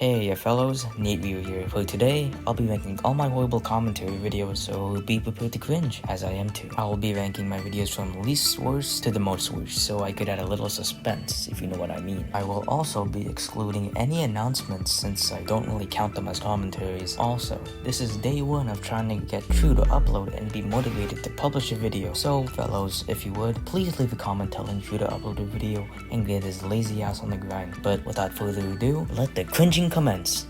Hey fellows, NateView here. For today, I'll be ranking all my horrible commentary videos, so be prepared to cringe, as I am too. I will be ranking my videos from least worst to the most worst, so I could add a little suspense, if you know what I mean. I will also be excluding any announcements since I don't really count them as commentaries. Also, this is day one of trying to get True to upload and be motivated to publish a video. So fellows, if you would, please leave a comment telling True to upload a video and get his lazy ass on the grind. But without further ado, let the cringing commence.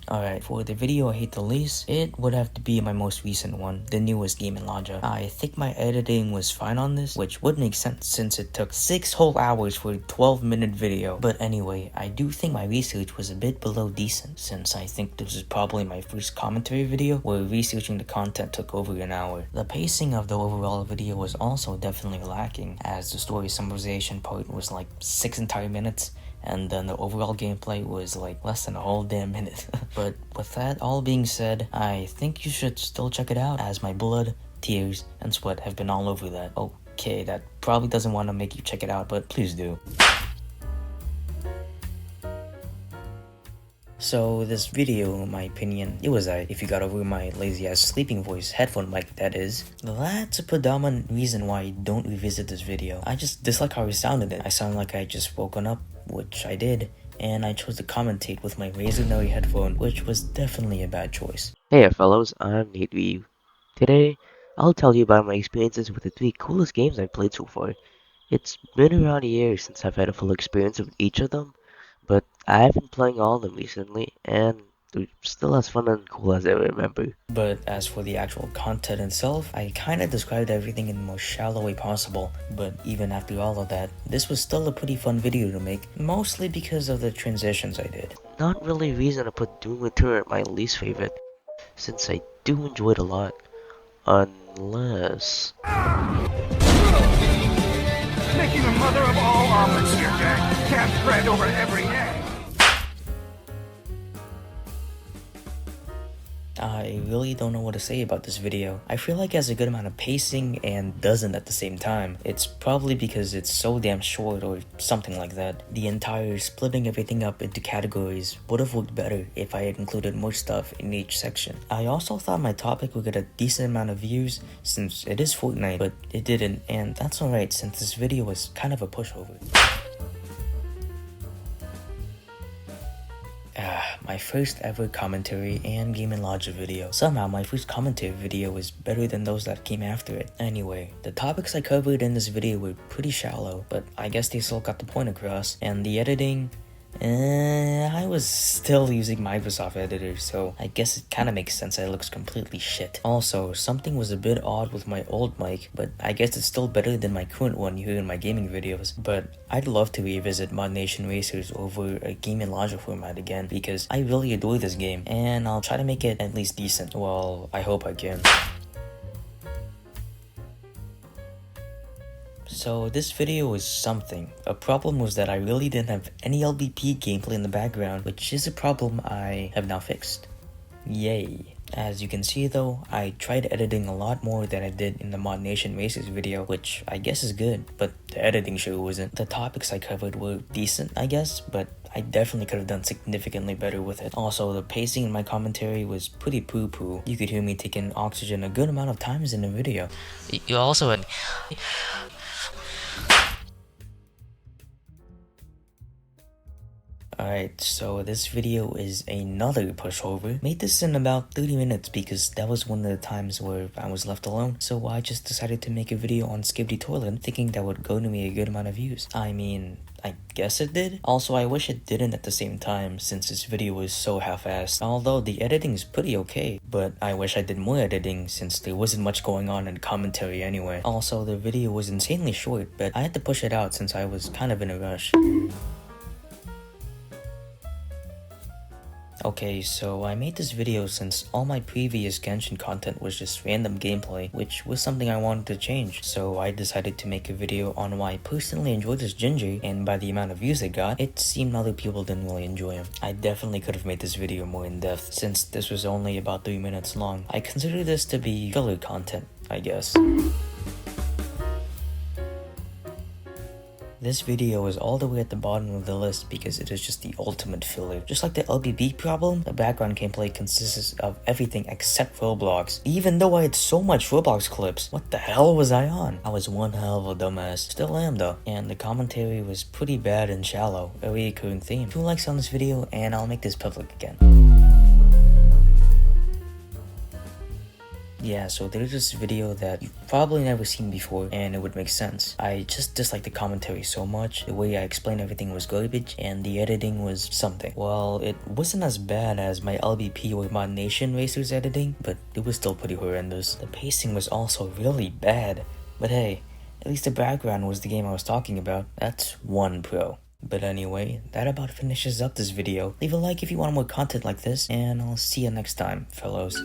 Alright, for the video I hate the least, it would have to be my most recent one, the newest Game & Logic. I think my editing was fine on this, which would make sense since it took 6 whole hours for a 12-minute video. But anyway, I do think my research was a bit below decent, since I think this is probably my first commentary video where researching the content took over an hour. The pacing of the overall video was also definitely lacking, as the story summarization part was like 6 entire minutes, and then the overall gameplay was like less than a whole damn minute. But with that all being said, I think you should still check it out, as my blood, tears, and sweat have been all over that. Okay, that probably doesn't want to make you check it out, but please do. So this video, in my opinion, it was if you got over my lazy ass sleeping voice headphone mic, that is. That's a predominant reason why I don't revisit this video. I just dislike how I sounded it. I sound like I just woken up, which I did, and I chose to commentate with my Razer Neri headphone, which was definitely a bad choice. Hey fellows, I'm NateView. Today, I'll tell you about my experiences with the 3 coolest games I've played so far. It's been around a year since I've had a full experience with each of them, but I've been playing all of them recently, and they're still as fun and cool as I remember. But as for the actual content itself, I kinda described everything in the most shallow way possible. But even after all of that, this was still a pretty fun video to make, mostly because of the transitions I did. Not really a reason to put Doom Eternal at my least favorite, since I do enjoy it a lot. Unless... Making the mother of all omelets here, Jack. Can't spread over every egg. I really don't know what to say about this video. I feel like it has a good amount of pacing and doesn't at the same time. It's probably because it's so damn short or something like that. The entire splitting everything up into categories would have worked better if I had included more stuff in each section. I also thought my topic would get a decent amount of views since it is Fortnite, but it didn't, and that's alright since this video was kind of a pushover. My first ever commentary and Game & Logic video. Somehow my first commentary video was better than those that came after it. Anyway, the topics I covered in this video were pretty shallow, but I guess they still got the point across. And the editing, I was still using Microsoft Editor, so I guess it kinda makes sense that it looks completely shit. Also, something was a bit odd with my old mic, but I guess it's still better than my current one you hear in my gaming videos. But I'd love to revisit Mod Nation Racers over a Game & Logic format again, because I really adore this game, and I'll try to make it at least decent. Well, I hope I can. So this video was something. A problem was that I really didn't have any LVP gameplay in the background, which is a problem I have now fixed. Yay. As you can see though, I tried editing a lot more than I did in the Mod Nation Racers video, which I guess is good, but the editing sure wasn't. The topics I covered were decent, I guess, but I definitely could have done significantly better with it. Also, the pacing in my commentary was pretty poo-poo. You could hear me taking oxygen a good amount of times in the video. You also... Alright, so this video is another pushover. Made this in about 30 minutes because that was one of the times where I was left alone. So I just decided to make a video on Skibbity Toilet, thinking that would go to me a good amount of views. I mean, I guess it did. Also, I wish it didn't at the same time since this video was so half-assed. Although the editing is pretty okay, but I wish I did more editing since there wasn't much going on in commentary anyway. Also, the video was insanely short, but I had to push it out since I was kind of in a rush. Okay, so I made this video since all my previous Genshin content was just random gameplay, which was something I wanted to change. So I decided to make a video on why I personally enjoyed this Ginger, and by the amount of views it got, it seemed other people didn't really enjoy him. I definitely could have made this video more in depth, since this was only about 3 minutes long. I consider this to be filler content, I guess. This video is all the way at the bottom of the list because it is just the ultimate filler. Just like the LBB problem, the background gameplay consists of everything except Roblox. Even though I had so much Roblox clips, what the hell was I on? I was one hell of a dumbass. Still am though. And the commentary was pretty bad and shallow, a recurring theme. 2 likes on this video and I'll make this public again. Yeah, so there's this video that you've probably never seen before, and it would make sense. I just disliked the commentary so much. The way I explained everything was garbage, and the editing was something. Well, it wasn't as bad as my LBP or Mod Nation Racers editing, but it was still pretty horrendous. The pacing was also really bad. But hey, at least the background was the game I was talking about. That's one pro. But anyway, that about finishes up this video. Leave a like if you want more content like this, and I'll see you next time, fellows.